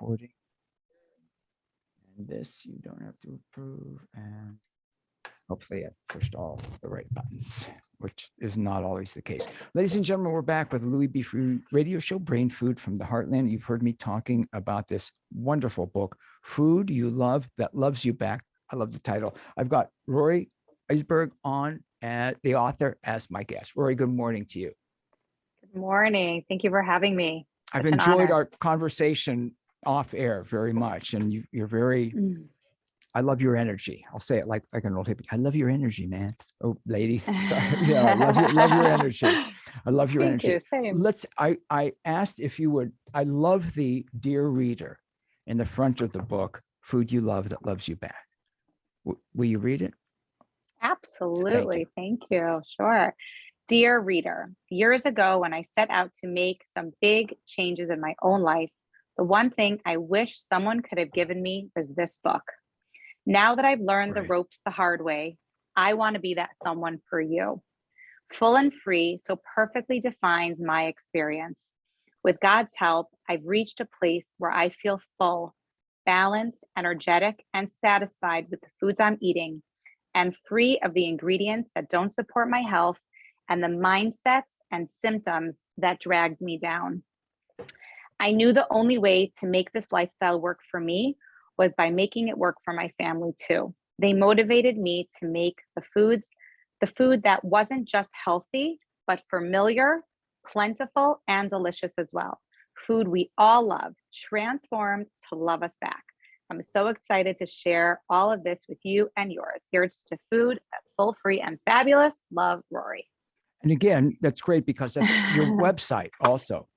recording. And this you don't have to approve. And hopefully I've pushed all the right buttons, which is not always the case. Ladies and gentlemen, we're back with Louis B. Food radio show, Brain Food from the Heartland. You've heard me talking about this wonderful book, Food You Love That Loves You Back. I love the title. I've got Rorie Weisberg on, the author, as my guest. Rorie, good morning to you. Good morning. Thank you for having me. I've enjoyed our conversation off air very much. And you're very, I love your energy. I'll say it like an old hippie. I love your energy, man. Oh, lady. Sorry. Yeah, I love your energy. I love your energy. You, same. I asked if you would, I love the dear reader in the front of the book, Food You Love That Loves You Back. Will you read it? Absolutely. Thank you. Sure. Dear reader, years ago when I set out to make some big changes in my own life, the one thing I wish someone could have given me was this book. Now that I've learned the ropes the hard way, I want to be that someone for you. Full and free so perfectly defines my experience. With God's help, I've reached a place where I feel full, balanced, energetic, and satisfied with the foods I'm eating, and free of the ingredients that don't support my health and the mindsets and symptoms that dragged me down. I knew the only way to make this lifestyle work for me was by making it work for my family too. They motivated me to make the food that wasn't just healthy, but familiar, plentiful, and delicious as well. Food we all love, transformed to love us back. I'm so excited to share all of this with you and yours. Here's to food that's full, free, and fabulous. Love, Rorie. And again, that's great because that's your website also.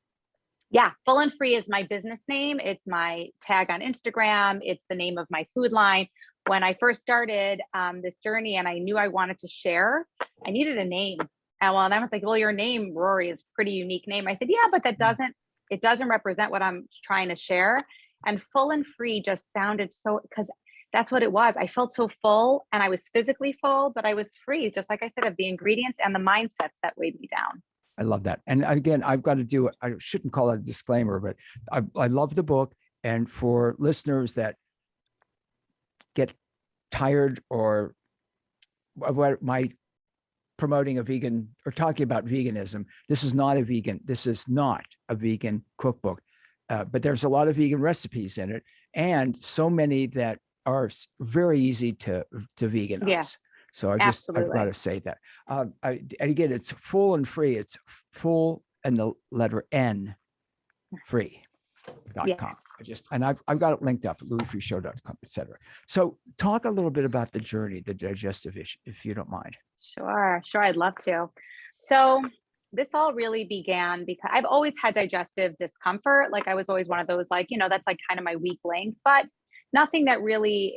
Yeah, Full and Free is my business name. It's my tag on Instagram. It's the name of my food line. When I first started this journey and I knew I wanted to share, I needed a name. And I was like, well, your name, Rorie, is a pretty unique name. I said, yeah, but it doesn't represent what I'm trying to share. And Full and Free just sounded so, because that's what it was. I felt so full and I was physically full, but I was free, just like I said, of the ingredients and the mindsets that weighed me down. I love that. And again, I've got to do it. I shouldn't call it a disclaimer, but I love the book. And for listeners that get tired or what my promoting a vegan or talking about veganism, this is not a vegan cookbook. But there's a lot of vegan recipes in it, and so many that are very easy to veganize. Yeah. So I've got to say that. And again, it's Full and Free. It's full and the letter N free.com. Yes. I've got it linked up at louisfreeshow.com, etc. So talk a little bit about the journey, the digestive issue, if you don't mind. Sure. I'd love to. So this all really began because I've always had digestive discomfort. Like I was always one of those, like, that's like kind of my weak link, but nothing that really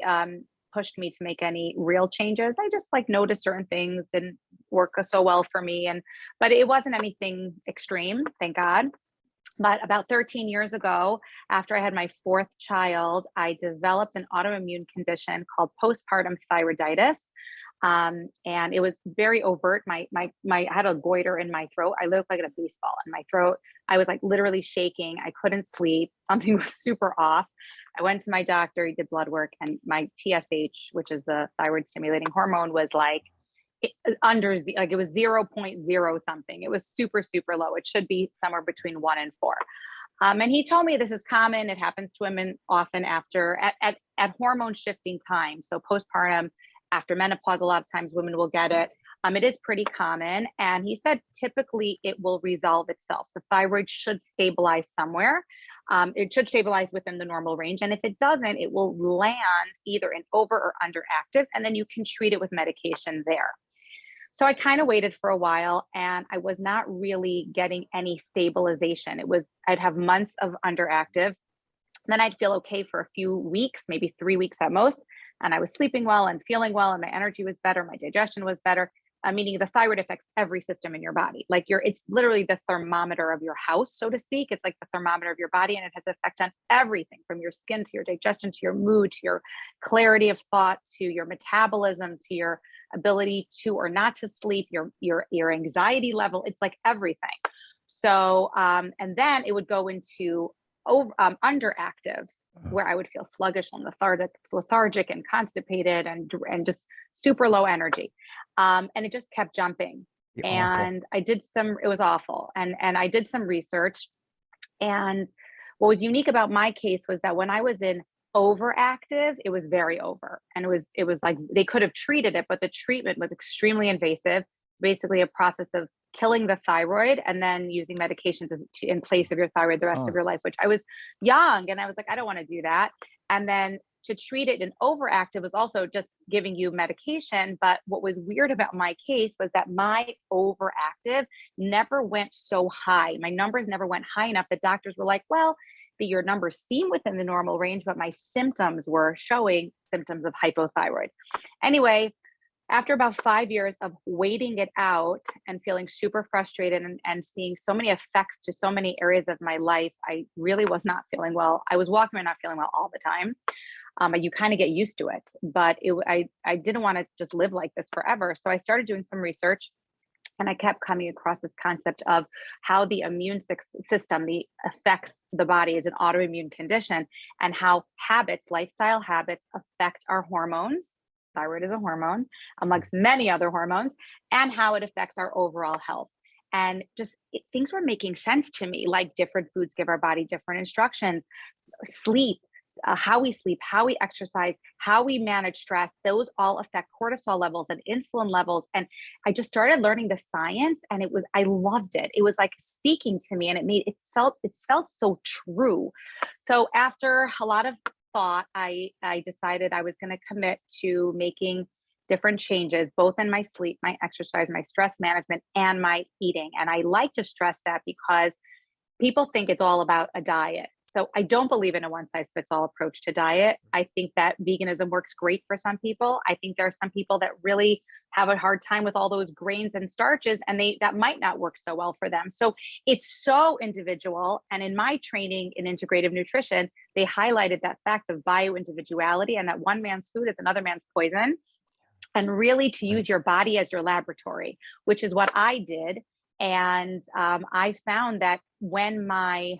pushed me to make any real changes. I just like noticed certain things didn't work so well for me. But it wasn't anything extreme, thank God. But about 13 years ago, after I had my fourth child, I developed an autoimmune condition called postpartum thyroiditis. And it was very overt. I had a goiter in my throat. I looked like a baseball in my throat. I was like literally shaking. I couldn't sleep. Something was super off. I went to my doctor, he did blood work, and my TSH, which is the thyroid stimulating hormone, was like it was 0.0 something. It was super, super low. It should be somewhere between 1 and 4. And he told me this is common. It happens to women often after at hormone shifting time. So postpartum, after menopause, a lot of times women will get it. It is pretty common. And he said, typically it will resolve itself. The thyroid should stabilize somewhere. It should stabilize within the normal range. And if it doesn't, it will land either in over or underactive. And then you can treat it with medication there. So I kind of waited for a while and I was not really getting any stabilization. I'd have months of underactive. Then I'd feel okay for a few weeks, maybe 3 weeks at most. And I was sleeping well and feeling well, and my energy was better. My digestion was better. Meaning the thyroid affects every system in your body. Like it's literally the thermometer of your house, so to speak. It's like the thermometer of your body, and it has effect on everything from your skin to your digestion, to your mood, to your clarity of thought, to your metabolism, to your ability to or not to sleep, your anxiety level. It's like everything. So, and then it would go into underactive, where I would feel sluggish and lethargic and constipated and just super low energy. And it just kept jumping. Awful. And it was awful. And I did some research. And what was unique about my case was that when I was in overactive, it was very over. And it was like they could have treated it, but the treatment was extremely invasive, basically a process of killing the thyroid and then using medications in place of your thyroid the rest of your life, which I was young and I was like, I don't want to do that. And then to treat it in overactive was also just giving you medication. But what was weird about my case was that my overactive never went so high. My numbers never went high enough that doctors were like, well, your numbers seem within the normal range, but my symptoms were showing symptoms of hypothyroid. Anyway, after about 5 years of waiting it out and feeling super frustrated and seeing so many effects to so many areas of my life, I really was not feeling well. I was walking around not feeling well all the time. You kind of get used to it, but I didn't want to just live like this forever. So I started doing some research, and I kept coming across this concept of how the immune system affects the body as an autoimmune condition, and how lifestyle habits affect our hormones. Thyroid is a hormone amongst many other hormones, and how it affects our overall health. And things were making sense to me, like different foods give our body different instructions, sleep, how we sleep, how we exercise, how we manage stress, those all affect cortisol levels and insulin levels. And I just started learning the science, and I loved it. It was like speaking to me, and it felt so true. So after a lot of thought, I decided I was going to commit to making different changes, both in my sleep, my exercise, my stress management, and my eating. And I like to stress that because people think it's all about a diet. So I don't believe in a one size fits all approach to diet. I think that veganism works great for some people. I think there are some people that really have a hard time with all those grains and starches, and that might not work so well for them. So it's so individual. And in my training in integrative nutrition, they highlighted that fact of bio-individuality, and that one man's food is another man's poison, and really to use your body as your laboratory, which is what I did. And I found that when my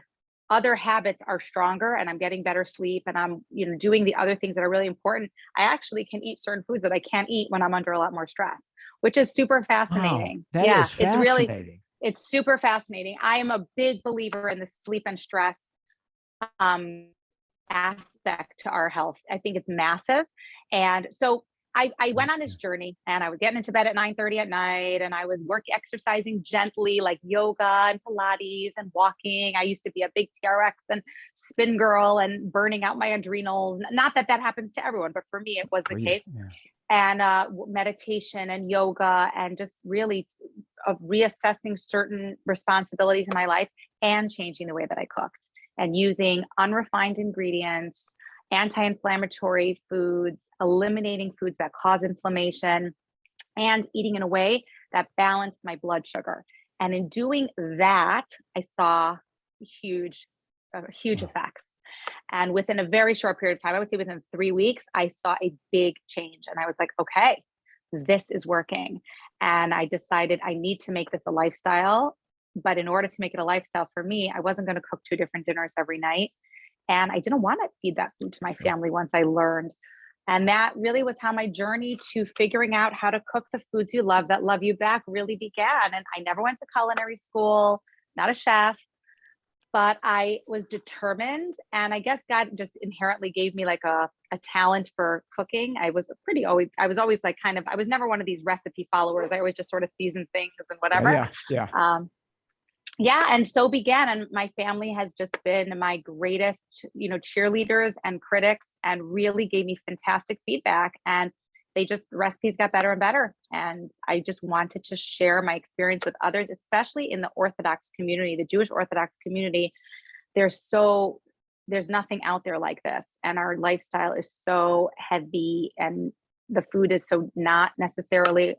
other habits are stronger and I'm getting better sleep and I'm, doing the other things that are really important, I actually can eat certain foods that I can't eat when I'm under a lot more stress, which is super fascinating. Wow, that is fascinating. It's super fascinating. I am a big believer in the sleep and stress aspect to our health. I think it's massive. And so I went on this journey, and I was getting into bed at 9:30 at night, and I was exercising gently, like yoga and Pilates and walking. I used to be a big TRX and spin girl and burning out my adrenals. Not that happens to everyone, but for me, it was the case. Yeah. And meditation and yoga, and just really reassessing certain responsibilities in my life, and changing the way that I cooked, and using unrefined ingredients, anti-inflammatory foods, eliminating foods that cause inflammation, and eating in a way that balanced my blood sugar. And in doing that, I saw huge effects. And within a very short period of time, I would say within 3 weeks, I saw a big change. And I was like, okay, this is working. And I decided I need to make this a lifestyle. But in order to make it a lifestyle for me, I wasn't going to cook 2 different dinners every night. And I didn't want to feed that food to my family once I learned. And that really was how my journey to figuring out how to cook the foods you love that love you back really began. And I never went to culinary school, not a chef, but I was determined. And I guess God just inherently gave me like a talent for cooking. I was always like I was never one of these recipe followers. I always just sort of seasoned things and whatever. Yeah. And so began, and my family has just been my greatest, cheerleaders and critics, and really gave me fantastic feedback. And the recipes got better and better. And I just wanted to share my experience with others, especially in the Orthodox community, the Jewish Orthodox community. There's nothing out there like this. And our lifestyle is so heavy, and the food is so not necessarily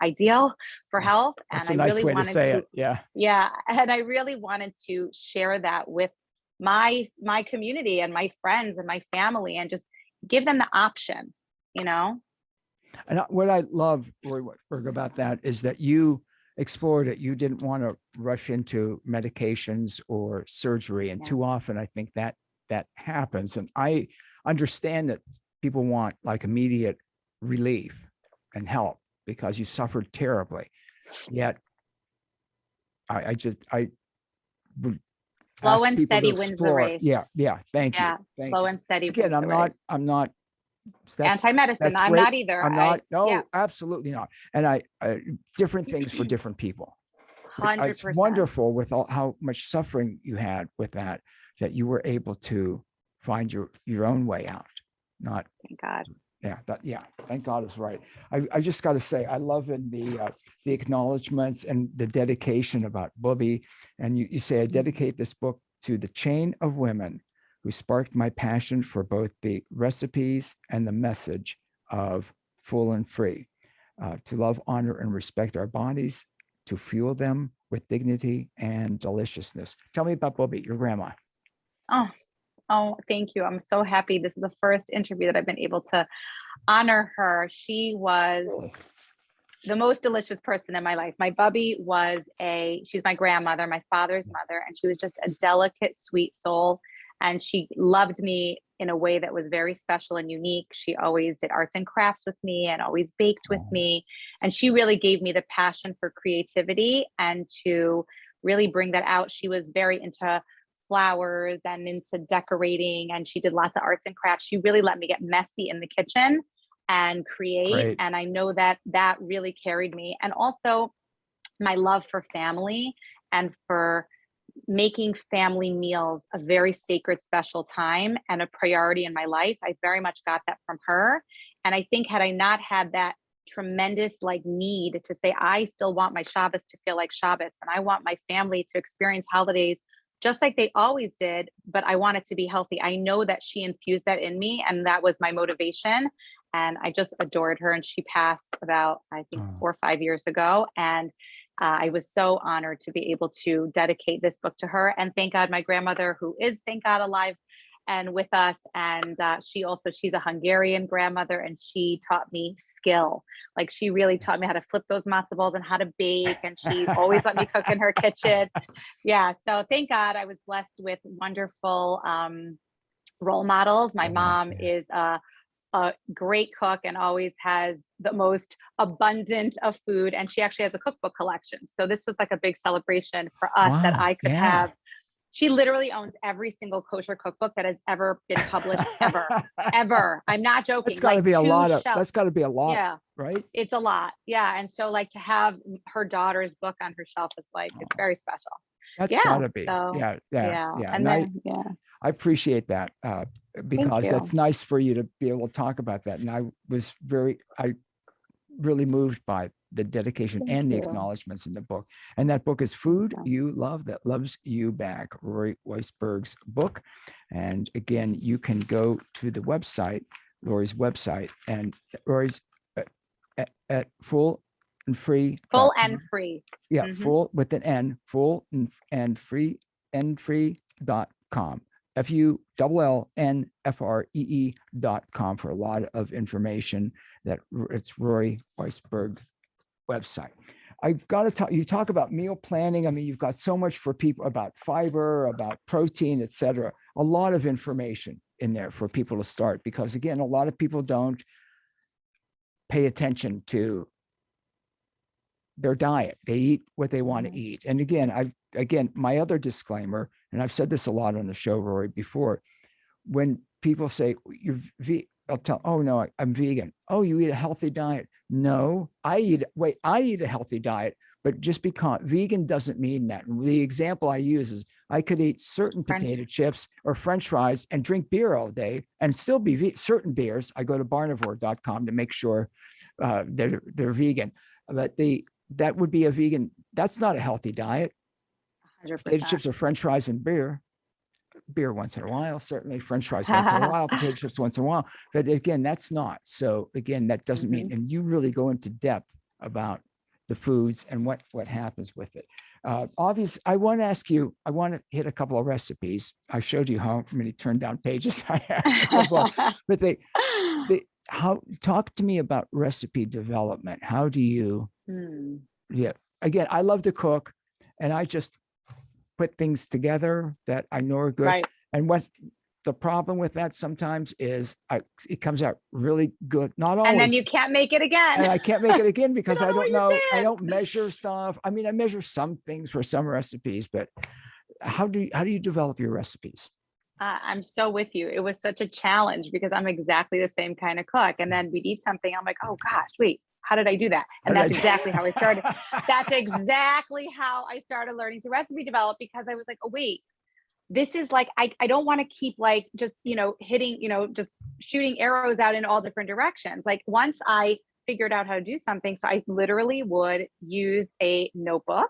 ideal for health. That's and a nice way to say it. Yeah. Yeah. And I really wanted to share that with my community and my friends and my family, and just give them the option, And what I love, Rorie Weisberg, about that is that you explored it. You didn't want to rush into medications or surgery. And Yeah. too often, I think that happens. And I understand that people want like immediate relief and help because you suffered terribly. Yet I would Slow ask and people to steady wins the explore. race. Yeah. Thank Yeah, you. Thank slow you. and steady Again, wins the race. I'm not Anti-medicine. that's I'm great. not either. I'm not. No, Yeah, absolutely not. And I different things for different people. It's 100%. wonderful with all, how much suffering you had with that you were able to find your own way out. Not Thank God. thank God is right. I just got to say, I love in the acknowledgments and the dedication about Bubby. And you say, I dedicate this book to the chain of women who sparked my passion for both the recipes and the message of Full and Free, to love, honor, and respect our bodies, to fuel them with dignity and deliciousness. Tell me about Bubby, your grandma. Oh, thank you. I'm so happy. This is the first interview that I've been able to honor her. She was the most delicious person in my life. My Bubby she's my grandmother, my father's mother, and she was just a delicate, sweet soul. And she loved me in a way that was very special and unique. She always did arts and crafts with me and always baked with me. And she really gave me the passion for creativity and to really bring that out. She was very into flowers and into decorating, and she did lots of arts and crafts. She really let me get messy in the kitchen and create. And I know that really carried me. And also my love for family and for making family meals a very sacred, special time and a priority in my life. I very much got that from her. And I think had I not had that tremendous need to say, I still want my Shabbos to feel like Shabbos, and I want my family to experience holidays just like they always did, but I want it to be healthy. I know that she infused that in me, and that was my motivation. And I just adored her. And she passed about, I think, 4 or 5 years ago. And I was so honored to be able to dedicate this book to her. And thank God, my grandmother, who is, thank God, alive and with us. And she's a Hungarian grandmother, and she taught me skill. Like, she really taught me how to flip those matzo balls and how to bake. And she always let me cook in her kitchen. Yeah. So thank God I was blessed with wonderful role models. My mom is a great cook and always has the most abundant of food. And she actually has a cookbook collection. So this was like a big celebration for us that I could have. She literally owns every single kosher cookbook that has ever been published, ever. I'm not joking. That's got to be a lot that's got to be a lot. Yeah. Right. It's a lot. Yeah. And so to have her daughter's book on her shelf is it's very special. That's gotta be. So, yeah. And then, I appreciate that because that's nice for you to be able to talk about that. And I was really moved by the dedication and the acknowledgments in the book. And that book is Food You Love That Loves You Back, Rorie Weisberg's book. And again, you can go to the website, Lori's website, and Rorie's at Full and Free. Full and Free. Yeah, full with an N, full and free, free.com. FULLNFREE.com for a lot of information. It's Rorie Weisberg's website. I've got to talk, you talk about meal planning. I mean, you've got so much for people about fiber, about protein, etc. A lot of information in there for people to start, because again, a lot of people don't pay attention to their diet. They eat what they want to eat. And again, my other disclaimer, and I've said this a lot on the show, Rorie, before, when people say I'll tell, oh no, I'm vegan. Oh, you eat a healthy diet. No, I eat a healthy diet, but just because vegan doesn't mean that. The example I use is I could eat certain potato chips or French fries and drink beer all day and still be certain beers. I go to barnivore.com to make sure they're vegan, but that would be a vegan. That's not a healthy diet. 100%. Potato chips or French fries and beer once in a while, certainly French fries once in a while, potato chips once in a while. But again, that's not. So again, that doesn't mean, and you really go into depth about the foods and what happens with it. Obviously, I want to ask you, I want to hit a couple of recipes. I showed you how many turned down pages I have. But talk to me about recipe development. How do you, again, I love to cook, and I just put things together that I know are good. Right. And what the problem with that sometimes is it comes out really good. Not always. And then you can't make it again. And I can't make it again because I don't know. I did. don't measure stuff. I mean, I measure some things for some recipes, but how do you develop your recipes? I'm so with you. It was such a challenge because I'm exactly the same kind of cook. And then we'd eat something. I'm like, oh gosh, wait, how did I do that? And that's exactly how I started. That's exactly how I started learning to recipe develop, because I was like, oh wait, this is like, I don't want to keep like just, hitting, just shooting arrows out in all different directions. Like once I figured out how to do something, so I literally would use a notebook.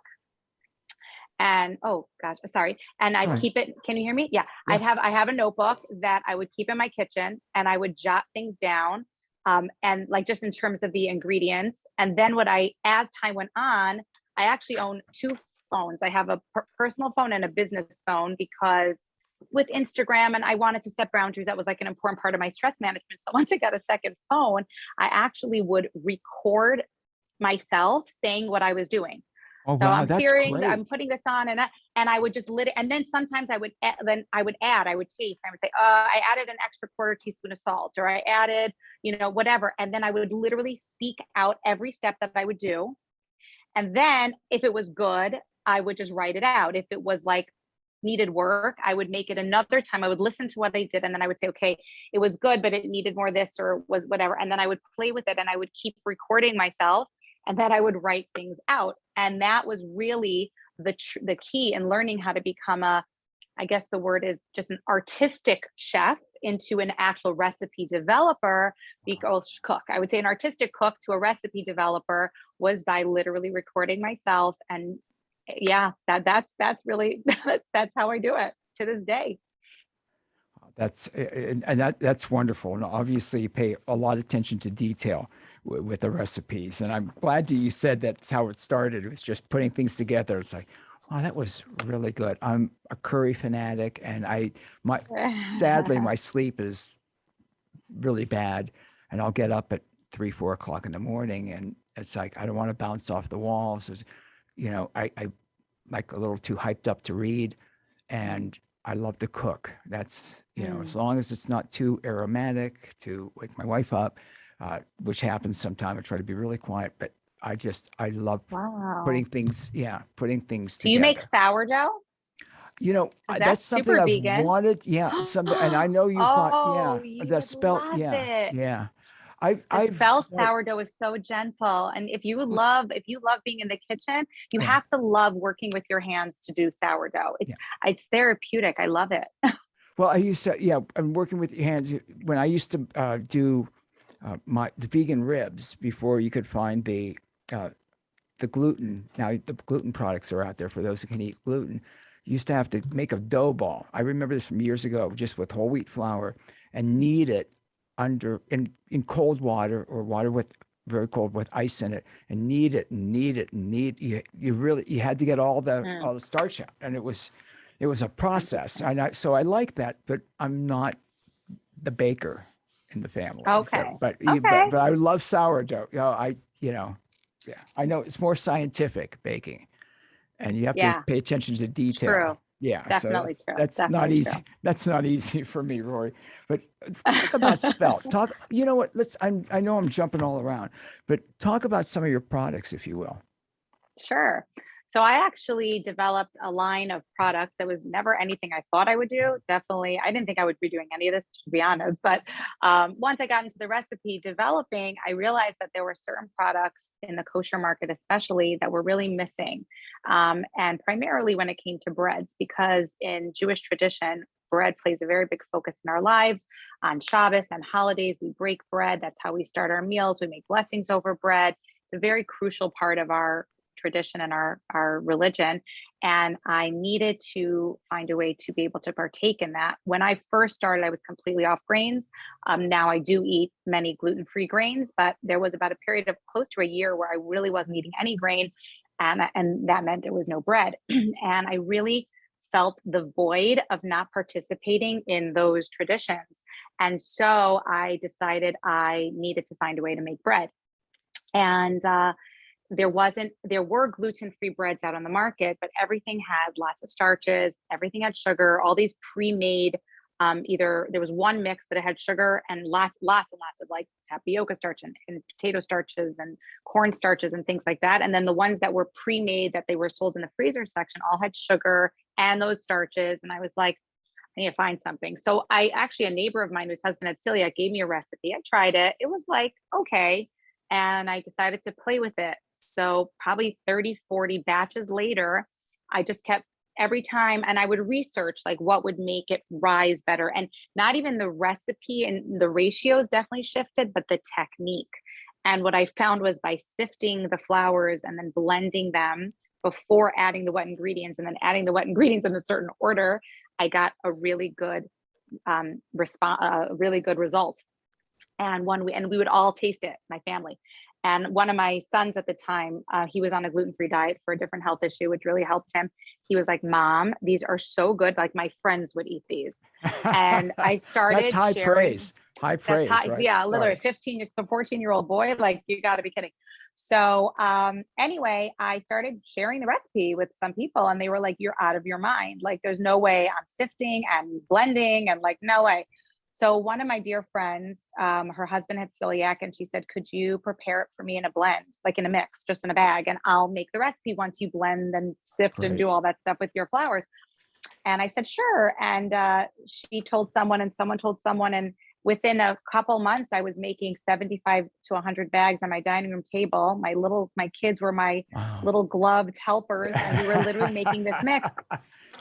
And oh gosh, sorry. And I'd keep it. Can you hear me? Yeah. I have a notebook that I would keep in my kitchen, and I would jot things down. And like just in terms of the ingredients. And then as time went on, I actually own two phones. I have a personal phone and a business phone, because with Instagram, and I wanted to set boundaries. That was like an important part of my stress management. So once I got a second phone, I actually would record myself saying what I was doing. Oh, So wow, I'm that's hearing, great. I'm putting this on, and I would just and then sometimes I would taste. I would say, I added an extra quarter teaspoon of salt, or I added, whatever. And then I would literally speak out every step that I would do. And then if it was good, I would just write it out. If it was like needed work, I would make it another time. I would listen to what I did, and then I would say, okay, it was good, but it needed more this or was whatever. And then I would play with it, and I would keep recording myself, and then I would write things out. And that was really the key in learning how to become I guess the word is just an artistic chef into an actual recipe developer, cook. I would say an artistic cook to a recipe developer was by literally recording myself. And yeah, that's really, that's how I do it to this day. That's wonderful. And obviously you pay a lot of attention to detail with the recipes. And I'm glad that you said that's how it started. It was just putting things together. It's like, oh, that was really good. I'm a curry fanatic, and sadly, my sleep is really bad, and I'll get up at 3-4 o'clock in the morning, and it's like, I don't want to bounce off the walls. I like a little too hyped up to read, and I love to cook. That's, as long as it's not too aromatic to wake my wife up, which happens sometime. I try to be really quiet, but I love putting things together. Do you make sourdough? That's something I've vegan. wanted. Yeah. Something, and I know you've got, you the would spelt. love Yeah. it. Yeah. The spelt sourdough is so gentle. And if you love being in the kitchen, you have to love working with your hands to do sourdough. It's therapeutic. I love it. Well, I used to, I'm working with your hands. When I used to do the vegan ribs before you could find the gluten. Now the gluten products are out there for those who can eat gluten. You used to have to make a dough ball. I remember this from years ago, just with whole wheat flour, and knead it in cold water, or water with very cold with ice in it, and knead it and knead it and knead. You had to get all the starch out, and it was a process. So I like that, but I'm not the baker in the family. Okay. But I love sourdough. I know it's more scientific baking, and you have to pay attention to detail. True. Yeah, Definitely so true. that's Definitely not easy. true. That's not easy for me, Rorie. But talk about spelt. You know what? I know I'm jumping all around, but talk about some of your products, if you will. Sure. So I actually developed a line of products that was never anything I thought I would do. Definitely, I didn't think I would be doing any of this, to be honest. But once I got into the recipe developing, I realized that there were certain products in the kosher market, especially, that were really missing. And primarily when it came to breads, because in Jewish tradition, bread plays a very big focus in our lives. On Shabbos and holidays, we break bread. That's how we start our meals. We make blessings over bread. It's a very crucial part of our tradition and our religion. And I needed to find a way to be able to partake in that. When I first started, I was completely off grains. Now I do eat many gluten-free grains, but there was about a period of close to a year where I really wasn't eating any grain. And that meant there was no bread. And I really felt the void of not participating in those traditions. And so I decided I needed to find a way to make bread. And there were gluten-free breads out on the market, but everything had lots of starches, everything had sugar, all these pre-made, either there was one mix, but it had sugar and lots and lots of like tapioca starch and potato starches and corn starches and things like that. And then the ones that were pre-made that they were sold in the freezer section all had sugar and those starches. And I was like, I need to find something. So a neighbor of mine whose husband had celiac gave me a recipe. I tried it. It was like, okay. And I decided to play with it. So probably 30, 40 batches later, I just kept every time, and I would research like what would make it rise better. And not even the recipe and the ratios definitely shifted, but the technique. And what I found was by sifting the flours and then blending them before adding the wet ingredients and then adding the wet ingredients in a certain order, I got a really good really good result. And we would all taste it, my family. And one of my sons at the time, he was on a gluten-free diet for a different health issue, which really helped him. He was like, Mom, these are so good. Like my friends would eat these. And I started That's high sharing. praise. High praise, right? Yeah, literally 14-year-old boy, like you got to be kidding. So anyway, I started sharing the recipe with some people and they were like, you're out of your mind. Like there's no way I'm sifting and blending and like, no way. So one of my dear friends, her husband had celiac and she said, could you prepare it for me in a blend, like in a mix, just in a bag, and I'll make the recipe once you blend and sift and do all that stuff with your flours. And I said, sure. And she told someone and someone told someone. And within a couple months, I was making 75 to 100 bags on my dining room table. My kids were my little gloved helpers. And we were literally making this mix.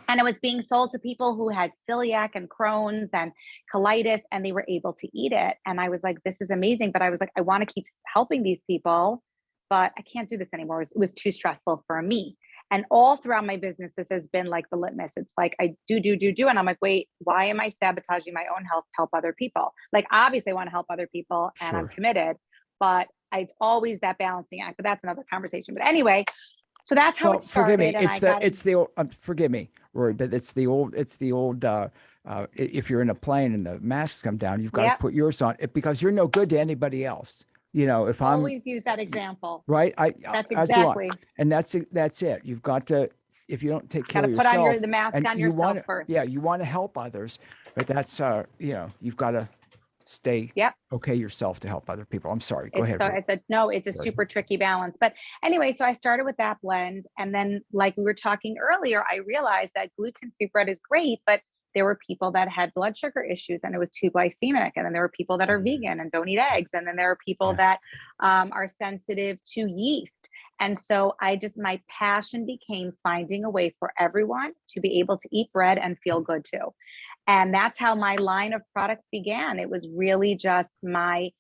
And it was being sold to people who had celiac and Crohn's and colitis, and they were able to eat it. And I was like, this is amazing. But I was like, I want to keep helping these people, but I can't do this anymore. It was too stressful for me. And all throughout my business, this has been like the litmus. It's like, I do. And I'm like, wait, why am I sabotaging my own health to help other people? Like, obviously I want to help other people and I'm committed, but it's always that balancing act, but that's another conversation. But anyway, so that's how it started. Forgive me, Rory, but it's the old, if you're in a plane and the masks come down, you've got to put yours on because you're no good to anybody else. You know, if I'm always use that example, right? That's exactly. And that's it. You've got to, if you don't take care of put yourself, on the mask on yourself first. Yeah, you want to help others, but that's you've got to stay okay yourself to help other people. I'm sorry. Go ahead. It's a super tricky balance. But anyway, so I started with that blend. And then like we were talking earlier, I realized that gluten-free bread is great, but there were people that had blood sugar issues and it was too glycemic. And then there were people that are vegan and don't eat eggs. And then there are people that are sensitive to yeast. And so my passion became finding a way for everyone to be able to eat bread and feel good too. And that's how my line of products began. It was really just my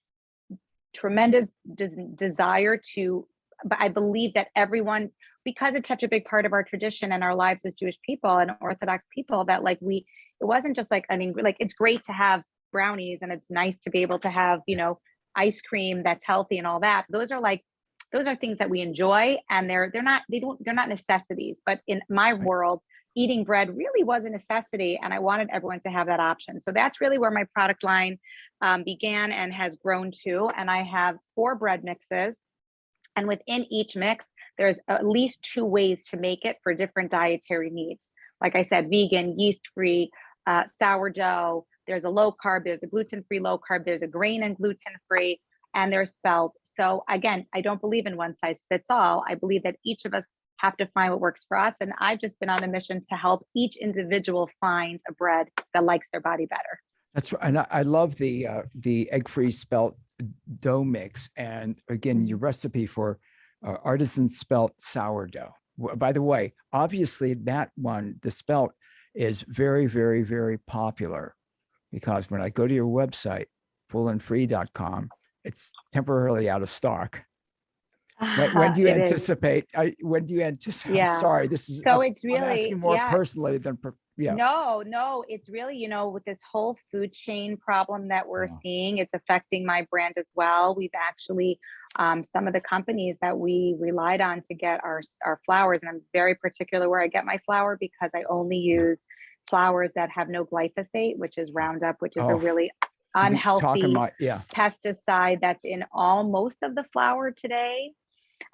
tremendous desire but I believe that everyone, because it's such a big part of our tradition and our lives as Jewish people and Orthodox people, that like it wasn't just like, like it's great to have brownies and it's nice to be able to have, ice cream that's healthy and all that. Those are things that we enjoy and they're not necessities. But in my world, eating bread really was a necessity and I wanted everyone to have that option. So that's really where my product line began and has grown to. And I have 4 bread mixes. And within each mix, there's at least 2 ways to make it for different dietary needs. Like I said, vegan, yeast-free, sourdough, there's a low carb, there's a gluten-free low carb, there's a grain and gluten-free, and there's spelt. So again, I don't believe in one size fits all. I believe that each of us have to find what works for us. And I've just been on a mission to help each individual find a bread that likes their body better. That's right. And I love the egg-free spelt dough mix. And again, your recipe for artisan spelt sourdough. By the way, obviously that one, the spelt, is very, very, very popular because when I go to your website, fullandfree.com, it's temporarily out of stock. When do you anticipate? Yeah. I'm sorry, this is so it's really I'm asking more personally than No, it's really, with this whole food chain problem that we're seeing, it's affecting my brand as well. We've actually, some of the companies that we relied on to get our flours, and I'm very particular where I get my flour because I only use flours that have no glyphosate, which is Roundup, which is a really unhealthy pesticide that's in most of the flour today.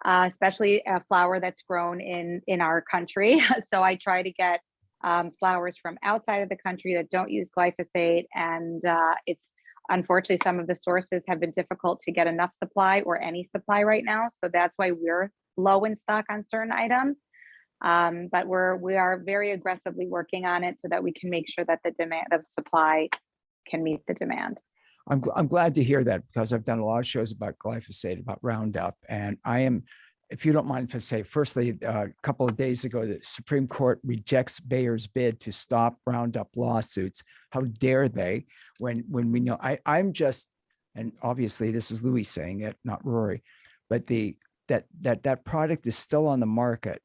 especially a flour that's grown in our country. So I try to get flours from outside of the country that don't use glyphosate. And it's unfortunately, some of the sources have been difficult to get enough supply or any supply right now. So that's why we're low in stock on certain items. But we are very aggressively working on it so that we can make sure that the demand of supply can meet the demand. I'm glad to hear that, because I've done a lot of shows about glyphosate, about Roundup, and I am, if you don't mind if I say, firstly, a couple of days ago, the Supreme Court rejects Bayer's bid to stop Roundup lawsuits. How dare they? When we know, I'm just, and obviously this is Louis saying it, not Rorie, but that product is still on the market.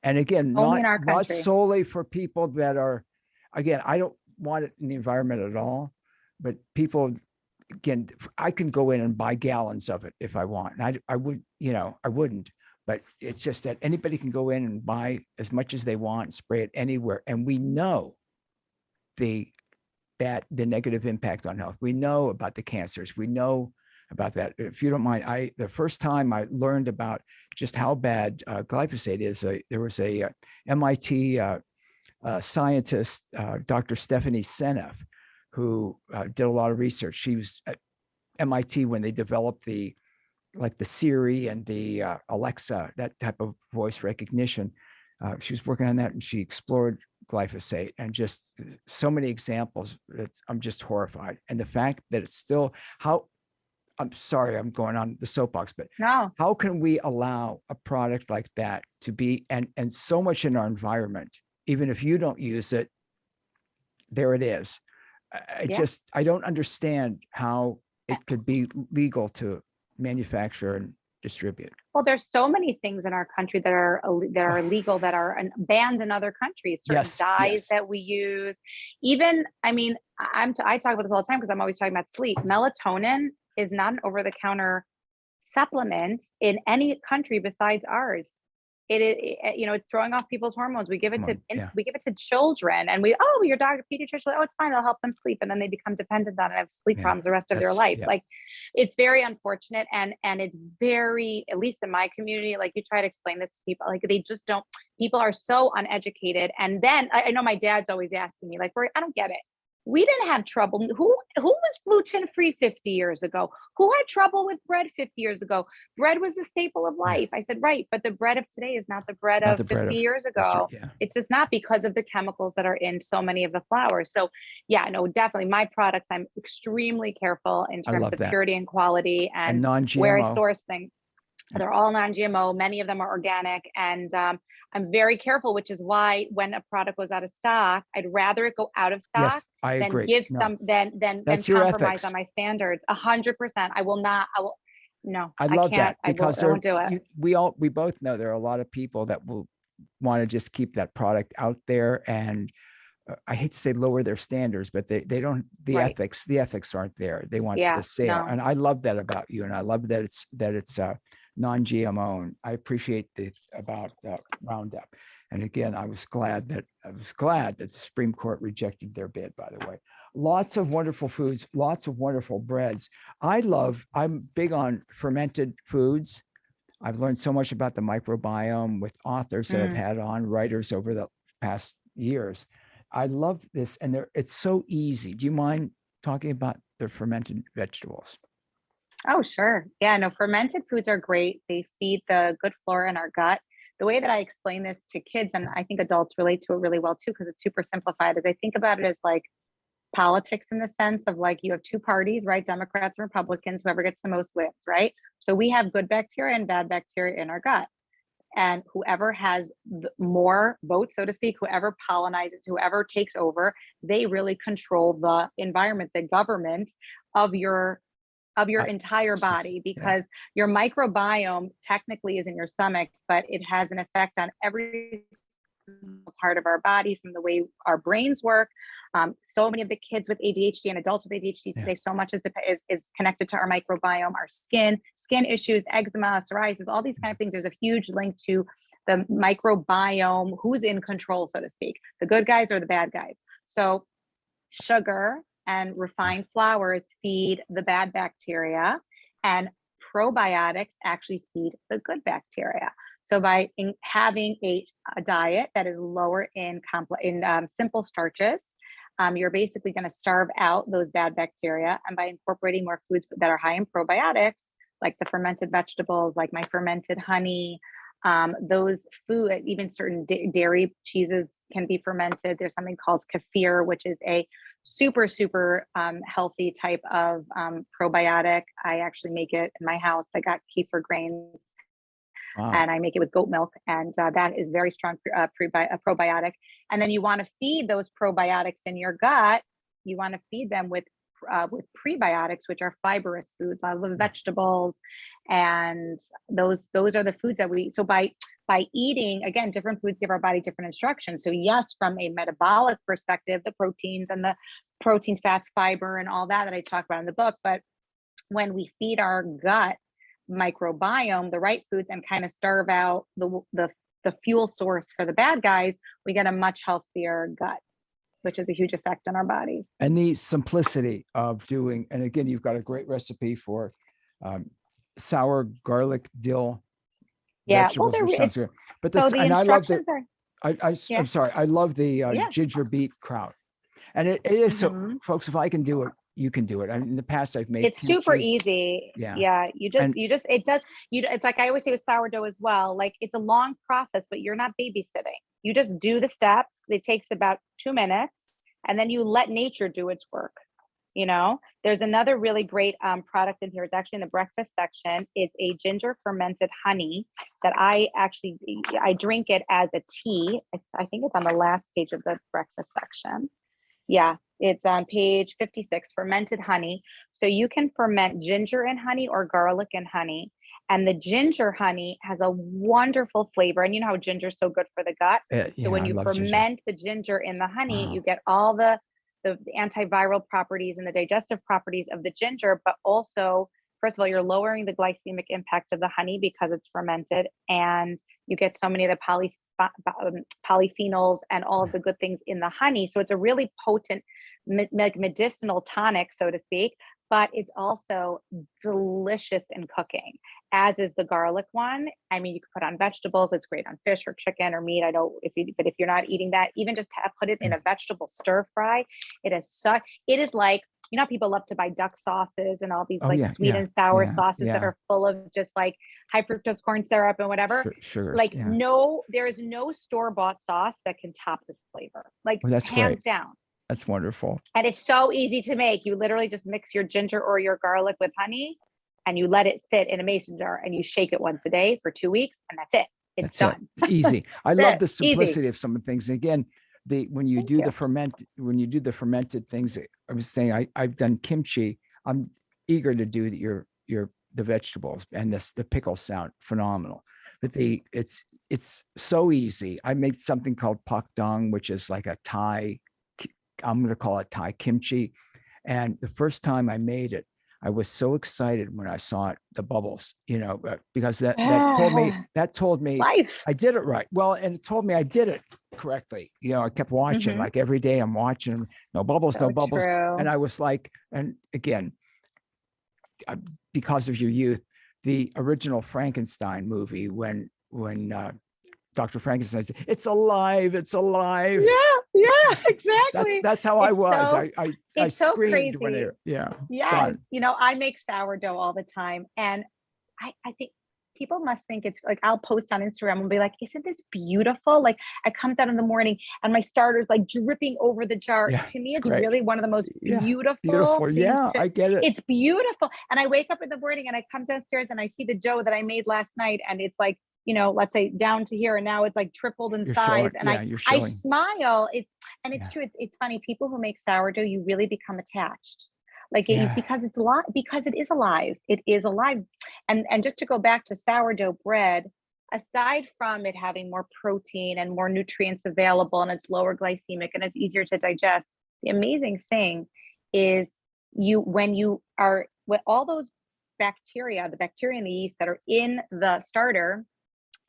And again, Only in not our country. solely for people that are, again, I don't want it in the environment at all, but people, again, I can go in and buy gallons of it if I want. And I would, I wouldn't, but it's just that anybody can go in and buy as much as they want, spray it anywhere. And we know the negative impact on health. We know about the cancers. We know about that. If you don't mind, the first time I learned about just how bad glyphosate is, there was a MIT scientist, Dr. Stephanie Seneff, who did a lot of research. She was at MIT when they developed the Siri and the Alexa, that type of voice recognition. She was working on that, and she explored glyphosate, and just so many examples. I'm just horrified. And the fact that it's still, I'm sorry, I'm going on the soapbox, but No. How can we allow a product like that to be, and so much in our environment, even if you don't use it, there it is. I don't understand how it could be legal to manufacture and distribute. Well, there's so many things in our country that are legal, that are banned in other countries. Certain dyes that we use. Even, I mean, I talk about this all the time because I'm always talking about sleep. Melatonin is not an over-the-counter supplement in any country besides ours. It is, it's throwing off people's hormones. We give it to children, and your doctor, pediatrician, it's fine, it'll help them sleep, and then they become dependent on it and have sleep problems the rest of their life. Like, it's very unfortunate, and it's very, at least in my community, like, you try to explain this to people, like, they just don't. People are so uneducated, and then I know my dad's always asking me, like, I don't get it. We didn't have trouble. Who was gluten-free 50 years ago? Who had trouble with bread 50 years ago? Bread was the staple of life. I said, right, but the bread of today is not the bread of 50 years ago. It's just not, because of the chemicals that are in so many of the flours. So definitely my products, I'm extremely careful in terms of purity and quality, and non-GMO. Where I source things. They're all non-GMO. Many of them are organic, and I'm very careful, which is why when a product goes out of stock, I'd rather it go out of stock than give than compromise on my standards. 100%. I will not. I love that, because I won't do it. We both know there are a lot of people that will want to just keep that product out there, and I hate to say lower their standards, but they don't. The ethics aren't there. They want the sale, and I love that about you, and I love that it's non-GMO. And I appreciate about Roundup. And again, I was glad that the Supreme Court rejected their bid, by the way. Lots of wonderful foods, lots of wonderful breads. I'm big on fermented foods. I've learned so much about the microbiome with authors that I've had on, writers over the past years. I love this, and it's so easy. Do you mind talking about the fermented vegetables? Oh, sure. Yeah, no, fermented foods are great. They feed the good flora in our gut. The way that I explain this to kids, and I think adults relate to it really well too, because it's super simplified, is I think about it as like politics, in the sense of, like, you have two parties, right? Democrats and Republicans, whoever gets the most wins, right? So we have good bacteria and bad bacteria in our gut. And whoever has more votes, so to speak, whoever pollinizes, whoever takes over, they really control the environment, the government of your entire body, because your microbiome technically is in your stomach, but it has an effect on every part of our body, from the way our brains work. So many of the kids with ADHD and adults with ADHD today, so much is connected to our microbiome, our skin issues, eczema, psoriasis, all these kind of things. There's a huge link to the microbiome, who's in control, so to speak, the good guys or the bad guys. So sugar and refined flours feed the bad bacteria, and probiotics actually feed the good bacteria. So by having a diet that is lower in simple starches, you're basically going to starve out those bad bacteria. And by incorporating more foods that are high in probiotics, like the fermented vegetables, like my fermented honey, those food, even certain dairy cheeses can be fermented. There's something called kefir, which is a super, super healthy type of probiotic. I actually make it in my house. I got kefir grains. Wow. And I make it with goat milk, and that is very strong probiotic. And then you want to feed those probiotics in your gut. You want to feed them with prebiotics, which are fibrous foods, a lot of vegetables, and those are the foods that we. So by eating, again, different foods give our body different instructions. So yes, from a metabolic perspective, the proteins, fats, fiber, and all that I talk about in the book. But when we feed our gut microbiome the right foods and kind of starve out the fuel source for the bad guys, we get a much healthier gut, which is a huge effect on our bodies. And the simplicity of doing, and again, you've got a great recipe for sour garlic dill vegetables, which sounds good. But this, so and I love the, yeah. I'm sorry, I love the ginger beet kraut, and it is so, folks. If I can do it, you can do it. I mean, in the past, I've made it's kimchi. super easy. Yeah. It's like I always say with sourdough as well. Like it's a long process, but you're not babysitting. You just do the steps. It takes about 2 minutes, and then you let nature do its work. You know, there's another really great product in here. It's actually in the breakfast section. It's a ginger fermented honey that I drink it as a tea. I think it's on the last page of the breakfast section. Yeah, it's on page 56, fermented honey. So you can ferment ginger and honey or garlic and honey. And the ginger honey has a wonderful flavor. And you know how ginger is so good for the gut. So when you ferment the ginger in the honey, you get all the antiviral properties and the digestive properties of the ginger, but also, first of all, you're lowering the glycemic impact of the honey because it's fermented, and you get so many of the polyphenols and all of the good things in the honey. So it's a really potent medicinal tonic, so to speak, but it's also delicious in cooking, as is the garlic one. I mean, you can put on vegetables. It's great on fish or chicken or meat. But if you're not eating that, even just put it in a vegetable stir fry. It is like, you know, how people love to buy duck sauces and all these sweet and sour sauces that are full of just like high fructose corn syrup and whatever. There is no store-bought sauce that can top this flavor. Like hands down. That's wonderful. And it's so easy to make. You literally just mix your ginger or your garlic with honey, and you let it sit in a mason jar, and you shake it once a day for 2 weeks, and that's it. It's done. Easy. I love the simplicity of some of the things. And again, when you do the fermented things, I was saying I've done kimchi. I'm eager to do the vegetables, and the pickles sound phenomenal. But it's so easy. I made something called pak dong, which is like a Thai. I'm going to call it Thai kimchi. And the first time I made it, I was so excited when I saw the bubbles, you know, because that told me life. I did it right. Well, and it told me I did it correctly. You know, I kept watching, like every day I'm watching, no bubbles, no bubbles. True. And I was like, and again, because of your youth, the original Frankenstein movie, when Dr. Frankenstein said, "It's alive, it's alive." Yeah, exactly. That's how I was. I screamed so when yes. Fun. You know, I make sourdough all the time, and I think people must think it's like, I'll post on Instagram and be like, "Isn't this beautiful?" Like, it comes out in the morning and my starter's like dripping over the jar. To me, it's really one of the most beautiful. Yeah, I get it. It's beautiful. And I wake up in the morning and I come downstairs and I see the dough that I made last night, and it's like, you know, let's say down to here, and now it's like tripled in size. And I smile. It's true. It's funny. People who make sourdough, you really become attached. Like because it's alive, because it is alive. It is alive. And just to go back to sourdough bread, aside from it having more protein and more nutrients available, and it's lower glycemic and it's easier to digest, the amazing thing is when you are with all those bacteria, the bacteria and the yeast that are in the starter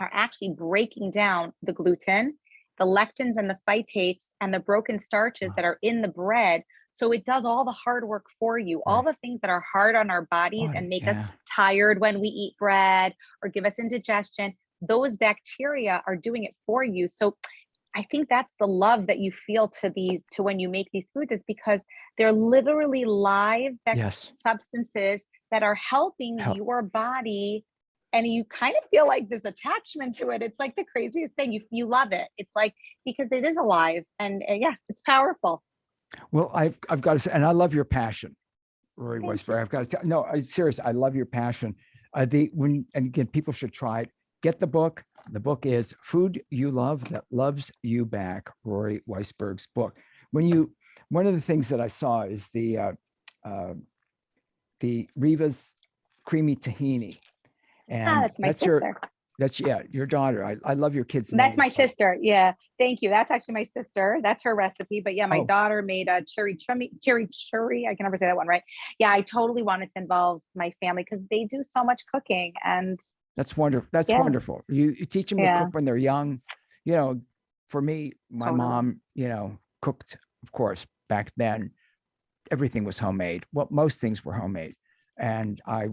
are actually breaking down the gluten, the lectins and the phytates and the broken starches that are in the bread. So it does all the hard work for you, all Right. the things that are hard on our bodies and make us Yeah. tired when we eat bread or give us indigestion. Those bacteria are doing it for you. So I think that's the love that you feel to when you make these foods, is because they're literally live Yes. substances that are helping Help. your body, and you kind of feel like this attachment to it. It's like the craziest thing. You love it. It's like, because it is alive, and yeah, it's powerful. Well, I've got to say, and I love your passion, Rorie Thank Weisberg. I've got to tell, no, I serious. I love your passion. And again, people should try it. Get the book. The book is Food You Love That Loves You Back, Rorie Weisberg's book. One of the things that I saw is the Riva's creamy tahini. And That's my sister. your daughter. I love your kids' That's names. my sister. Yeah. Thank you. That's actually my sister. That's her recipe. But yeah, my daughter made a cherry. I can never say that one right. Yeah, I totally wanted to involve my family because they do so much cooking, and That's wonderful. That's wonderful. You teach them to cook when they're young. For me, my mom, cooked, of course, back then. Everything was homemade. Well, most things were homemade. And I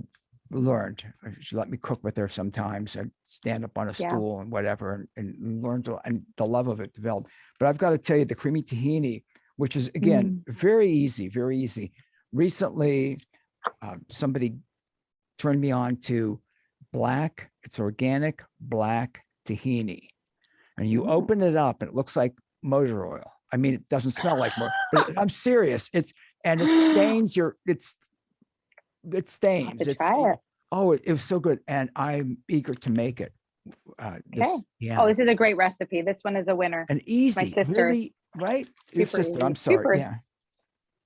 learned. She let me cook with her sometimes. I'd stand up on a stool and whatever, and learned and the love of it developed. But I've got to tell you, the creamy tahini, which is again very easy, very easy. Recently, somebody turned me on to it's organic black tahini, and you open it up and it looks like motor oil. I mean, it doesn't smell like motor, but I'm serious. It stains it stains. It's try it. It was so good. And I'm eager to make it. This is a great recipe. This one is a winner. And easy, my sister, really, right? Your sister, easy. I'm sorry.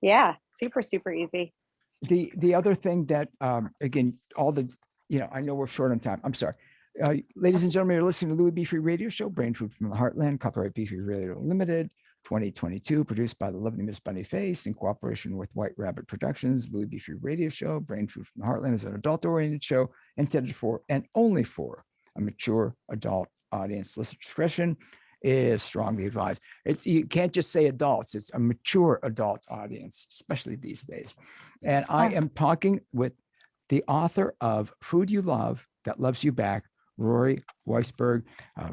Yeah. Super, super easy. The other thing that, again, I know we're short on time. I'm sorry. Ladies and gentlemen, you're listening to Louis Beefy Radio Show, Brain Food from the Heartland, copyright Beefy Radio Limited, 2022, produced by the lovely Miss Bunny Face in cooperation with White Rabbit Productions. Louis Beefy Radio Show, Brain Food from the Heartland is an adult-oriented show intended for and only for a mature adult audience. Listener discretion is strongly advised. You can't just say adults, it's a mature adult audience, especially these days. And I am talking with the author of Food You Love That Loves You Back, Rorie Weisberg.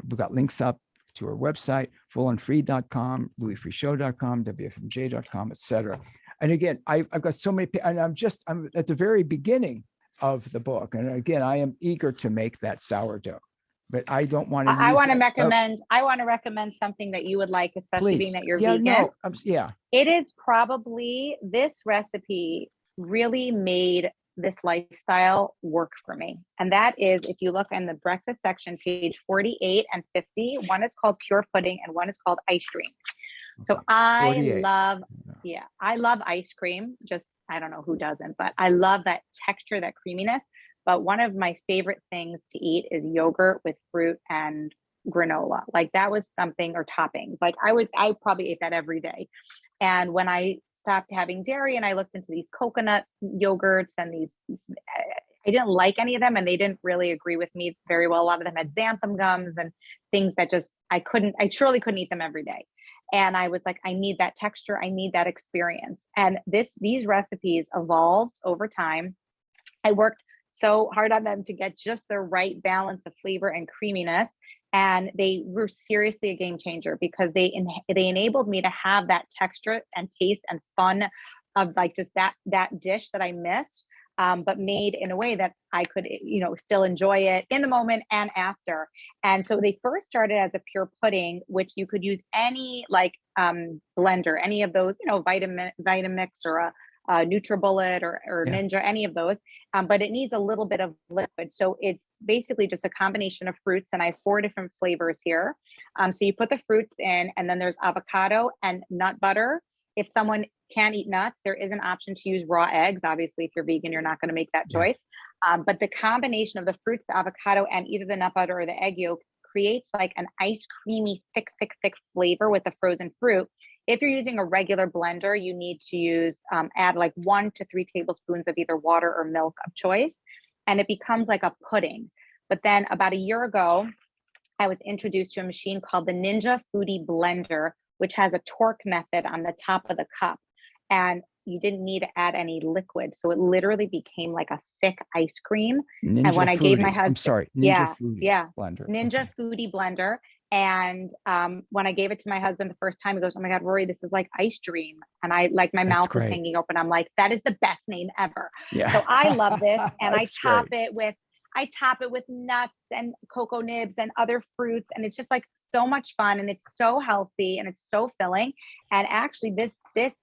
We've got links up to our website, fullandfree.com, louisfreeshow.com, wfmj.com, etc. And again, I've got so many, and I'm at the very beginning of the book. And again, I am eager to make that sourdough, but I don't want to use I want to recommend something that you would like, especially being that you're vegan. It is probably, this recipe really made this lifestyle work for me. And that is, if you look in the breakfast section, page 48 and 50, one is called pure pudding and one is called ice cream. So I love ice cream. Just, I don't know who doesn't, but I love that texture, that creaminess. But one of my favorite things to eat is yogurt with fruit and granola. Like that was something, or toppings. Like I probably ate that every day. And when I stopped having dairy and I looked into these coconut yogurts and I didn't like any of them, and they didn't really agree with me very well. A lot of them had xanthan gums and things that just, I surely couldn't eat them every day. And I was like, I need that texture. I need that experience. And these recipes evolved over time. I worked so hard on them to get just the right balance of flavor and creaminess. And they were seriously a game changer because they enabled me to have that texture and taste and fun of like just that dish that I missed, but made in a way that I could, still enjoy it in the moment and after. And so they first started as a pure pudding, which you could use any blender, any of those, Vitamix or a NutriBullet or Ninja, any of those, but it needs a little bit of liquid. So it's basically just a combination of fruits, and I have 4 different flavors here. So you put the fruits in, and then there's avocado and nut butter. If someone can't eat nuts, there is an option to use raw eggs. Obviously, if you're vegan, you're not going to make that choice. But the combination of the fruits, the avocado, and either the nut butter or the egg yolk creates like an ice creamy, thick flavor with the frozen fruit. If you're using a regular blender, you need to add like 1 to 3 tablespoons of either water or milk of choice, and it becomes like a pudding. But then about a year ago, I was introduced to a machine called the Ninja Foodie Blender, which has a torque method on the top of the cup. and you didn't need to add any liquid. So it literally became like a thick ice cream. And Ninja when I gave my Foodie. I'm husband, sorry, Ninja yeah, Foodie yeah, blender. Ninja Okay. Foodie blender. And when I gave it to my husband the first time, he goes, "Oh my God, Rorie, this is like Ice Dream." And I like, my That's mouth was great. hanging open. I'm like, that is the best name ever. Yeah. So I love this. And That's great. I top it with nuts and cocoa nibs and other fruits. And it's just like so much fun, and it's so healthy, and it's so filling. And actually this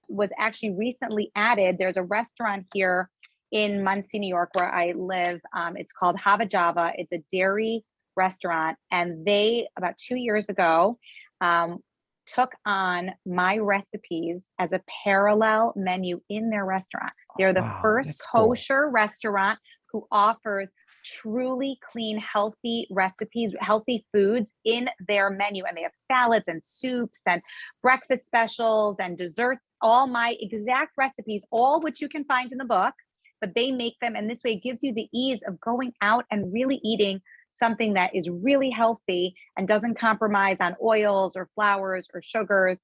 was actually recently added. There's a restaurant here in Muncie, New York, where I live. It's called Hava Java. It's a dairy restaurant. And they, about 2 years ago, took on my recipes as a parallel menu in their restaurant. They're the Wow, first that's cool. kosher restaurant who offers truly clean, healthy recipes, healthy foods in their menu. And they have salads and soups and breakfast specials and desserts, all my exact recipes, all which you can find in the book, but they make them. And this way it gives you the ease of going out and really eating something that is really healthy and doesn't compromise on oils or flours or sugars.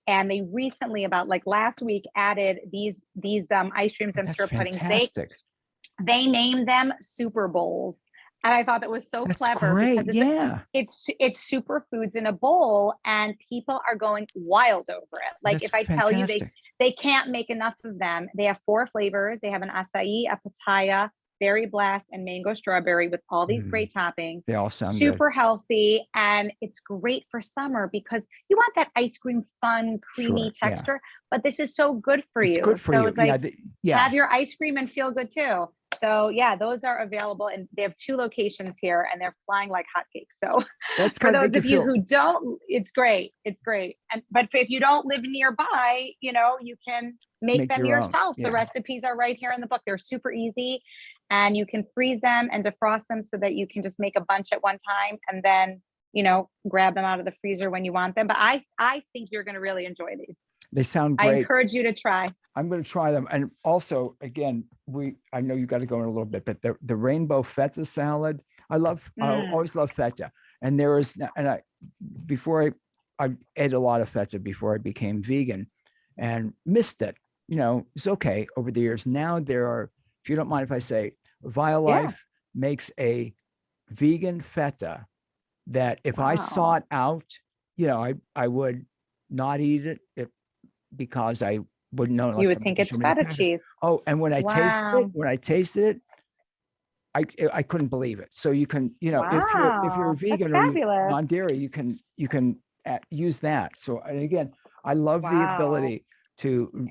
And they recently, about like last week, added these ice creams and That's syrup puddings. fantastic. They named them Super Bowls. And I thought that was so That's clever great. because Yeah. it's superfoods in a bowl, and people are going wild over it. Like, That's if I tell you fantastic. they can't make enough of them. They have 4 flavors. They have an acai, a pitaya, berry blast, and mango strawberry with all these great toppings. They all sound Super healthy, and it's great for summer because you want that ice cream fun, creamy Sure, yeah. texture. But this is so good for It's you. good for so you. it's like, have Yeah. your ice cream and feel good too. So yeah, those are available, and they have 2 locations here, and they're flying like hotcakes. So That's for gotta those make you of you feel. who don't, it's great. It's great. And but if you don't live nearby, you know, you can make Make them your own. yourself. The Yeah. recipes are right here in the book. They're super easy, and you can freeze them and defrost them so that you can just make a bunch at one time, and then, you know, grab them out of the freezer when you want them. But I think you're going to really enjoy these. They sound I great. encourage you to try. I'm going to try them. And also, again, I know you got to go in a little bit, but the rainbow feta salad, I always love feta. And there is, and I ate a lot of feta before I became vegan and missed it. You know, it's okay over the years. Now there are, if you don't mind if I say, Violife makes a vegan feta that if I saw it out, you know, I would not eat it because I wouldn't know unless You would think it's feta cheese. Oh, and when I tasted it, I couldn't believe it. So you can, you know, if you're vegan or non-dairy, you can use that. So, and again, I love the ability to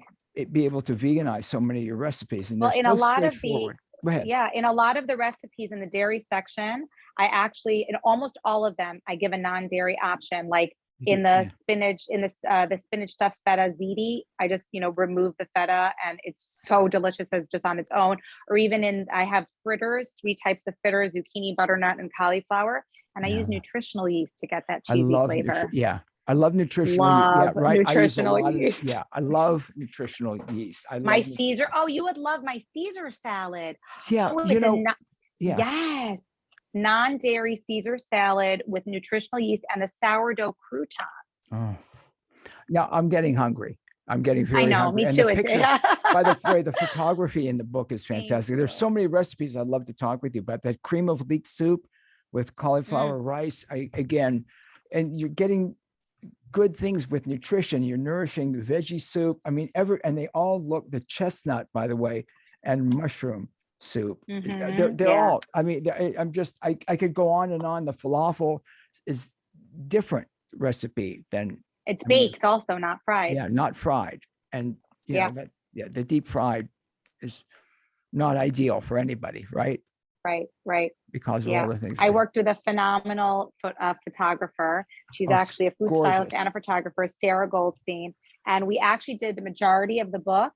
be able to veganize so many of your recipes, and Well, they're in so a lot of straightforward. Go ahead. in a lot of the recipes in the dairy section, I actually, in almost all of them, I give a non-dairy option. Like in the spinach, the spinach stuffed feta ziti, I just, you know, remove the feta, and it's so delicious as just on its own. Or even I have fritters, 3 types of fritters: zucchini, butternut, and cauliflower. And I use nutritional yeast to get that cheesy flavor. I love nutritional. Nutritional yeast. I love nutritional yeast. My Caesar. Oh, you would love my Caesar salad. Yeah, Oh, yes. Non-dairy Caesar salad with nutritional yeast and a sourdough crouton. Oh, now I'm getting hungry. I'm getting very hungry. Me too. And the pictures, by the way, the photography in the book is fantastic. There's so many recipes I'd love to talk with you about. That cream of leek soup with cauliflower rice. And you're getting good things with nutrition. You're nourishing the veggie soup. I mean, and they all look, the chestnut, by the way, and mushroom soup. They're all, I mean, I could go on and on. The falafel is different recipe than it's baked, also not fried. Yeah, not fried. And you know, the deep fried is not ideal for anybody, right? Right. Because of all the things. I worked with a phenomenal photographer. She's actually a food stylist and a photographer, Sarah Goldstein. And we actually did the majority of the book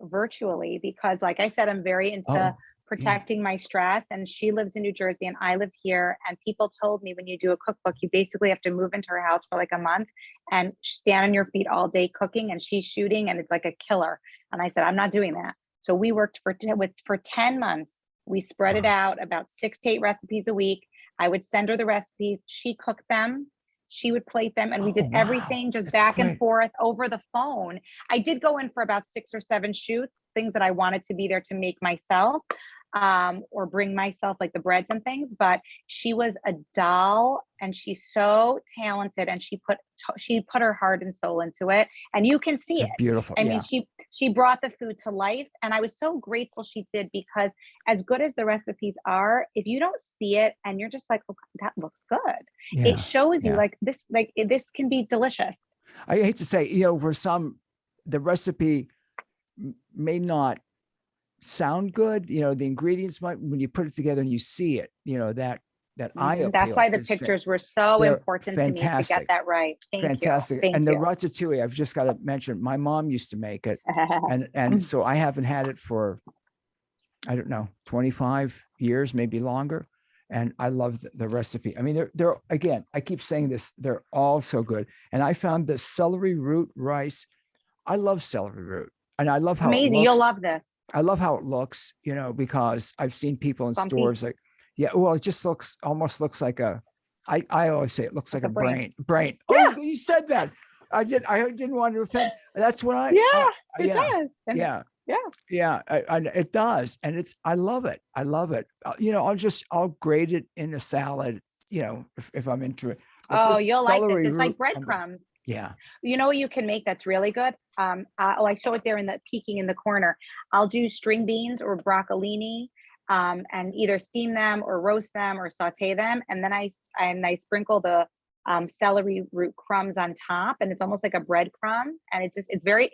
virtually because, like I said, I'm very into protecting my stress. And she lives in New Jersey and I live here. And people told me, when you do a cookbook, you basically have to move into her house for like a month and stand on your feet all day cooking, and she's shooting, and it's like a killer. And I said, I'm not doing that. So we worked for 10 months. We spread it out about 6 to 8 recipes a week. I would send her the recipes. She cooked them. She would plate them, and we Oh, did wow. everything just That's back and great. forth over the phone. I did go in for about 6 or 7 shoots, things that I wanted to be there to make myself, or bring myself, like the breads and things. But she was a doll, and she's so talented, and she put her heart and soul into it, and you can see They're it. beautiful. I mean, Yeah. she brought the food to life, and I was so grateful she did, because as good as the recipes are, if you don't see it and you're just like, oh, that looks good, it Yeah. shows you Yeah. this can be delicious. I hate to say, you know, for some, the recipe may not sound good. You know, the ingredients might, when you put it together and you see it, you know, that eye appeal. That's why the is pictures were so they're important to me to get fantastic. that right. Thank Fantastic. you. And Thank the ratatouille, I've just got to mention, my mom used to make it. you. And so I haven't had it for, I don't know, 25 years, maybe longer. And I love the recipe. I mean, they're again, I keep saying this, they're all so good. And I found the celery root rice. I love celery root, and I love how it Amazing. You'll looks. love this. I love how it looks, you know, because I've seen people in Bumpy. stores like, yeah, well, it just almost looks like I always say it looks like a brain. Yeah. Oh, you said that. I didn't want to offend. That's what It does. And yeah. Yeah. Yeah, it does. And I love it. I love it. You know, I'll grate it in a salad, you know, if I'm into it. But Oh, this you'll like this. celery It's like root, breadcrumbs. yeah. You know what you can make that's really good? I show it there in the peeking in the corner. I'll do string beans or broccolini, and either steam them or roast them or saute them, and then I sprinkle the celery root crumbs on top, and it's almost like a breadcrumb, and it's very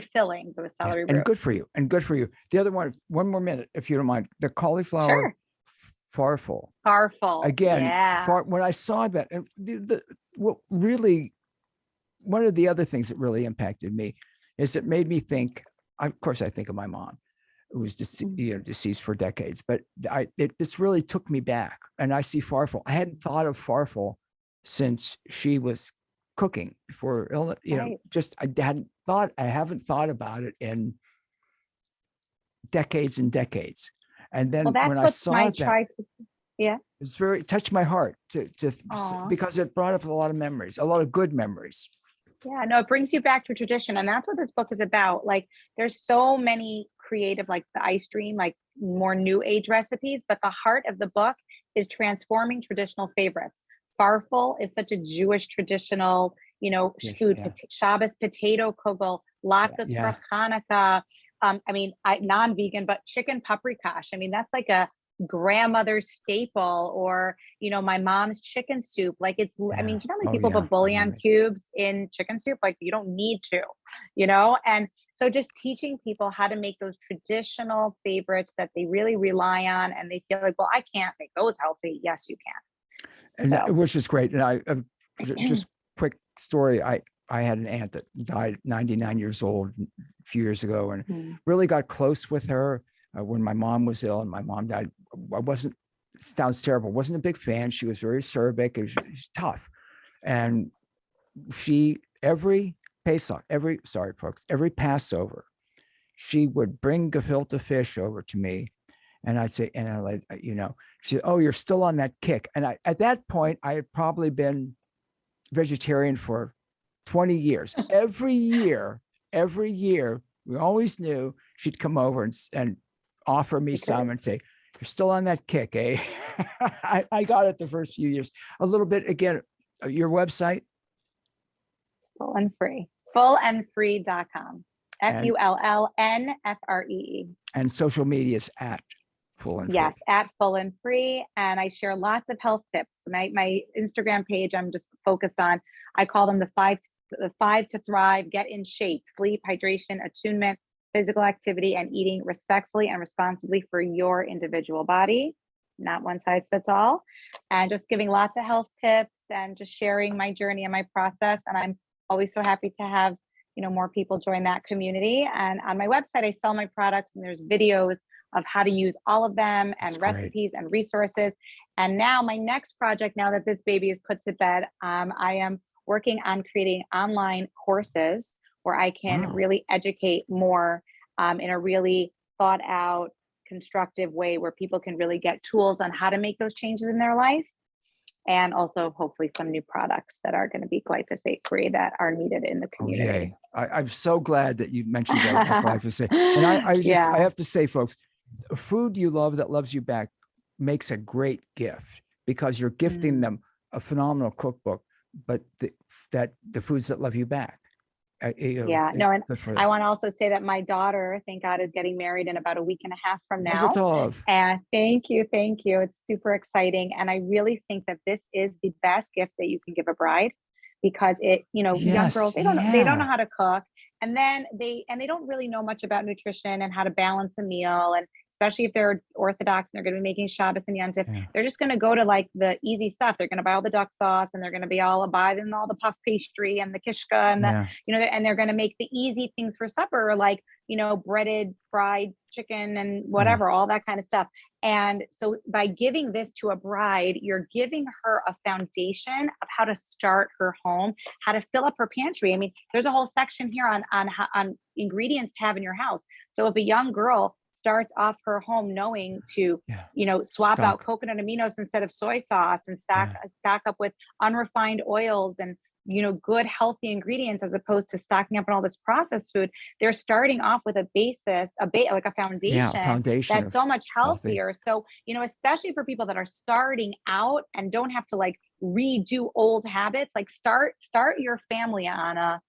filling, the Yeah, celery and root. good for you. And good for you. The other one more minute, if you don't mind. The cauliflower Sure. farfel. Farfel. Again, Yeah. when I saw that, and what really, one of the other things that really impacted me is it made me think. Of course, I think of my mom, who was deceased for decades, but this really took me back, and I see farfel. I hadn't thought of farfel since she was cooking before illness. You know, Right. just I haven't thought about it in decades and decades. And then Well, when that's I what saw my that, try to. Yeah. it's very touched my heart Aw. because it brought up a lot of memories, a lot of good memories. Yeah, no, it brings you back to tradition. And that's what this book is about. Like, there's so many creative, like the ice cream, like more new age recipes, but the heart of the book is transforming traditional favorites. Farfel is such a Jewish traditional, Yes, food, yeah. Shabbos potato kugel, latkes Yeah. for Hanukkah. Non-vegan, but chicken paprikash. I mean, that's like a grandmother's staple, or my mom's chicken soup. Like I mean, Yeah. do you know how many Oh, people yeah. put bouillon cubes in chicken soup? Like, you don't need to, and so just teaching people how to make those traditional favorites that they really rely on, and they feel like, well, I can't make those healthy. Yes, you can. And So. which is great. And I just quick story. I had an aunt that died 99 years old a few years ago, and really got close with her when my mom was ill and my mom died. Sounds terrible. Wasn't a big fan. She was very acerbic. It was tough. And every Pesach, every Passover, she would bring gefilte fish over to me. And I'd say, and I like, she said, "Oh, you're still on that kick." And at that point, I had probably been vegetarian for 20 years. Every year, we always knew she'd come over and offer me some and say, "You're still on that kick, eh?" I got it the first few years. A little bit, again, your website? Full and free. Fullandfree.com. FULLNFREE. And social media is at Full and Free. Yes, at Full and Free. And I share lots of health tips. My Instagram page, I'm just focused on, I call them the five to thrive: get in shape, sleep, hydration, attunement, physical activity, and eating respectfully and responsibly for your individual body. Not one size fits all. And just giving lots of health tips and just sharing my journey and my process. And I'm always so happy to have, more people join that community. And on my website, I sell my products, and there's videos of how to use all of them, and recipes and resources. And now my next project, now that this baby is put to bed, I am working on creating online courses where I can really educate more in a really thought out, constructive way, where people can really get tools on how to make those changes in their life. and also hopefully some new products that are going to be glyphosate free that are needed in the Oh, community. yay. I'm so glad that you mentioned that about glyphosate. And I have to say, folks, food you love that loves you back makes a great gift, because you're gifting them a phenomenal cookbook, but the foods that love you back. Yeah, no, and I want to also say that my daughter, thank God, is getting married in about a week and a half from now. And thank you. It's super exciting. And I really think that this is the best gift that you can give a bride, because young girls, they don't know how to cook. And then they don't really know much about nutrition and how to balance a meal. And especially if they're Orthodox and they're going to be making Shabbos and Yom Tov, they're just going to go to like the easy stuff. They're going to buy all the duck sauce, and they're going to be all abiding all the puff pastry and the kishka and and they're going to make the easy things for supper, like, breaded, fried chicken and whatever, all that kind of stuff. And so by giving this to a bride, you're giving her a foundation of how to start her home, how to fill up her pantry. I mean, there's a whole section here on ingredients to have in your house. So if a young girl starts off her home knowing to, swap out coconut aminos instead of soy sauce, and stack up with unrefined oils and, good healthy ingredients, as opposed to stocking up on all this processed food, they're starting off with a basis, like a foundation that's so much healthier. So, especially for people that are starting out and don't have to like redo old habits, like start your family on a,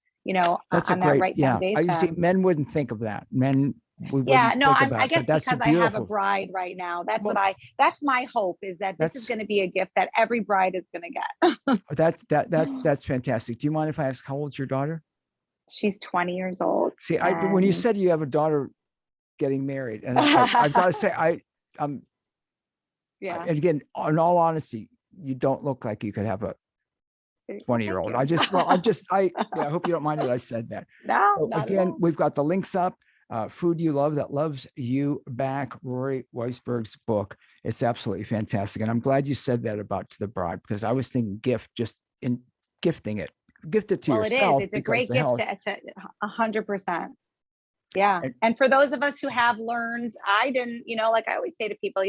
that's on a great, that right foundation. I see men wouldn't think of that. I guess because I have a bride right now. That's my hope, is that this is going to be a gift that every bride is going to get. That's fantastic. Do you mind if I ask, how old's your daughter? She's 20 years old. See, when you said you have a daughter getting married, and I've got to say, and again, in all honesty, you don't look like you could have a 20-year-old. I hope you don't mind that I said that. No, so again, we've got the links up. Food You Love That Loves You Back, Rorie Weisberg's book. It's absolutely fantastic. And I'm glad you said that about to the bride, because I was thinking gift it to yourself. It's a great gift to 100%. Yeah. And for those of us who have learned, I didn't, like I always say to people,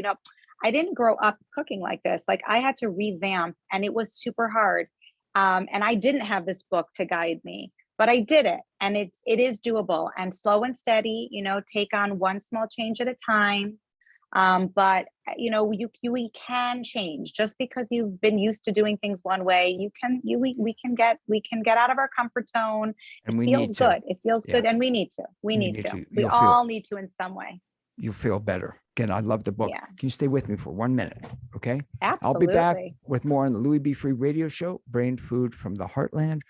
I didn't grow up cooking like this. Like I had to revamp, and it was super hard. And I didn't have this book to guide me, but I did it, and it is doable, and slow and steady, take on one small change at a time. But we can change. Just because you've been used to doing things one way, we can get out of our comfort zone. And it feels good. It feels good. And we need to. We all need to in some way. You'll feel better. Again, I love the book. Yeah. Can you stay with me for 1 minute? Okay. Absolutely. I'll be back with more on the Louis B. Free Radio Show, Brain Food from the Heartland,